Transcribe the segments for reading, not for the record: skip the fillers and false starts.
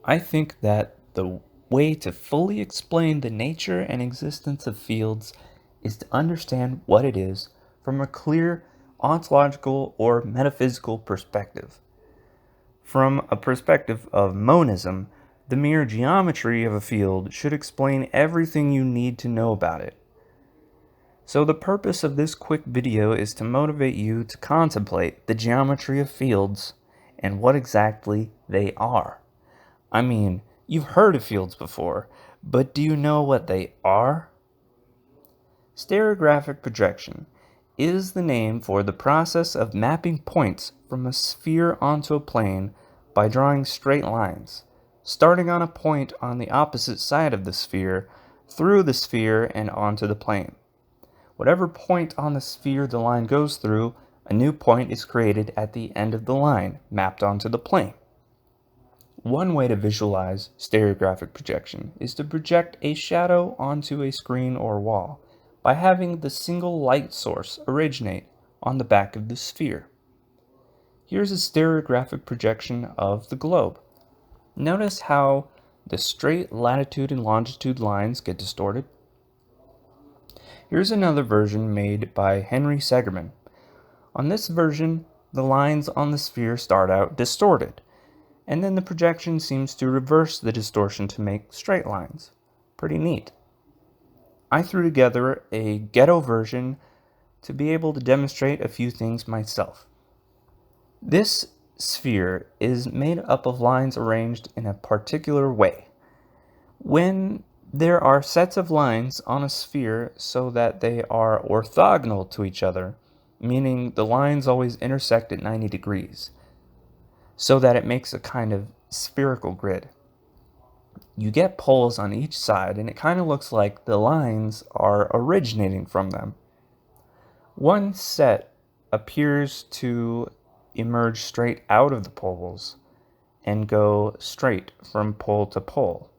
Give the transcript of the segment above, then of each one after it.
I think that the way to fully explain the nature and existence of fields is to understand what it is from a clear ontological or metaphysical perspective. From a perspective of monism, the mere geometry of a field should explain everything you need to know about it. So the purpose of this quick video is to motivate you to contemplate the geometry of fields and what exactly they are. I mean, you've heard of fields before, but do you know what they are? Stereographic projection is the name for the process of mapping points from a sphere onto a plane by drawing straight lines, starting on a point on the opposite side of the sphere, through the sphere and onto the plane. Whatever point on the sphere the line goes through, a new point is created at the end of the line, mapped onto the plane. One way to visualize stereographic projection is to project a shadow onto a screen or wall by having the single light source originate on the back of the sphere. Here's a stereographic projection of the globe. Notice how the straight latitude and longitude lines get distorted. Here's another version made by Henry Segerman. On this version, the lines on the sphere start out distorted, and then the projection seems to reverse the distortion to make straight lines. Pretty neat. I threw together a ghetto version to be able to demonstrate a few things myself. This sphere is made up of lines arranged in a particular way. When there are sets of lines on a sphere so that they are orthogonal to each other, meaning the lines always intersect at 90 degrees, so that it makes a kind of spherical grid. You get poles on each side, and it kind of looks like the lines are originating from them. One set appears to emerge straight out of the poles and go straight from pole to pole.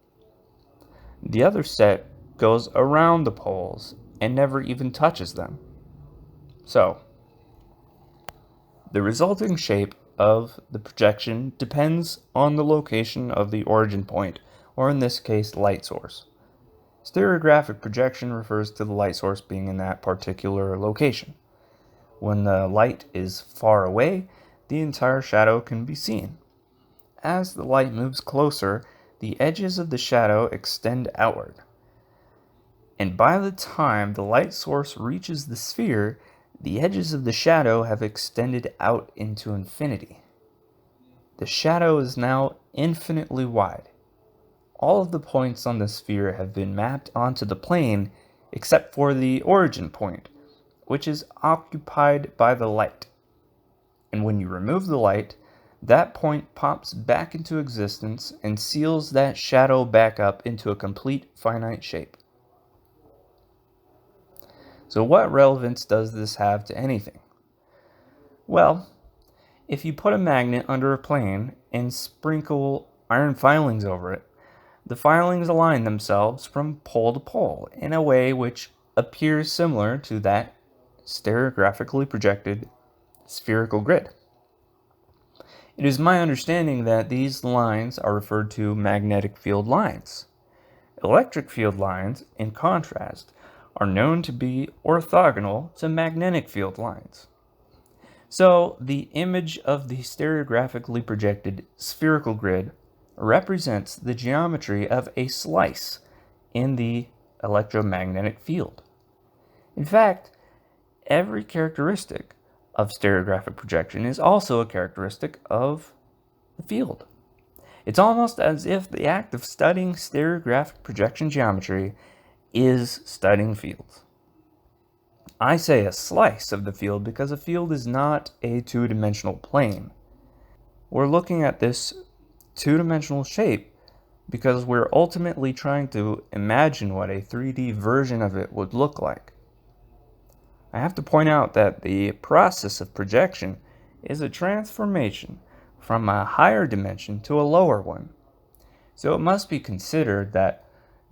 The other set goes around the poles and never even touches them. So, the resulting shape of the projection depends on the location of the origin point, or in this case, light source. Stereographic projection refers to the light source being in that particular location. When the light is far away, the entire shadow can be seen. As the light moves closer, the edges of the shadow extend outward. And by the time the light source reaches the sphere, the edges of the shadow have extended out into infinity. The shadow is now infinitely wide. All of the points on the sphere have been mapped onto the plane except for the origin point, which is occupied by the light. And when you remove the light, that point pops back into existence and seals that shadow back up into a complete finite shape. So what relevance does this have to anything? Well, if you put a magnet under a plane and sprinkle iron filings over it, the filings align themselves from pole to pole in a way which appears similar to that stereographically projected spherical grid. It is my understanding that these lines are referred to magnetic field lines. Electric field lines, in contrast, are known to be orthogonal to magnetic field lines. So the image of the stereographically projected spherical grid represents the geometry of a slice in the electromagnetic field. In fact, every characteristic of stereographic projection is also a characteristic of the field. It's almost as if the act of studying stereographic projection geometry is studying fields. I say a slice of the field because a field is not a two-dimensional plane. We're looking at this two-dimensional shape because we're ultimately trying to imagine what a 3D version of it would look like. I have to point out that the process of projection is a transformation from a higher dimension to a lower one. So it must be considered that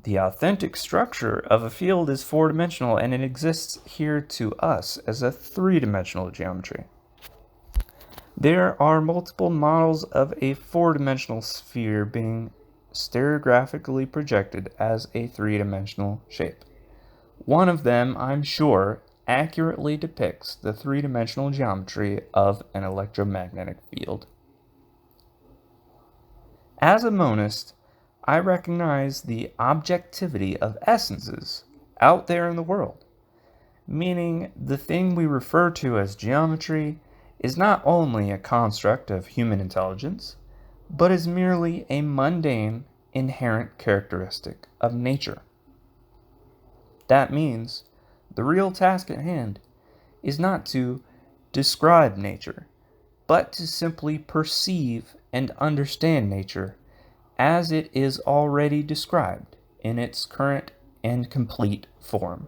the authentic structure of a field is four-dimensional, and it exists here to us as a three-dimensional geometry. There are multiple models of a four-dimensional sphere being stereographically projected as a three-dimensional shape. One of them, I'm sure, accurately depicts the three-dimensional geometry of an electromagnetic field. As a monist, I recognize the objectivity of essences out there in the world, meaning the thing we refer to as geometry is not only a construct of human intelligence, but is merely a mundane, inherent characteristic of nature. That means the real task at hand is not to describe nature, but to simply perceive and understand nature as it is already described in its current and complete form.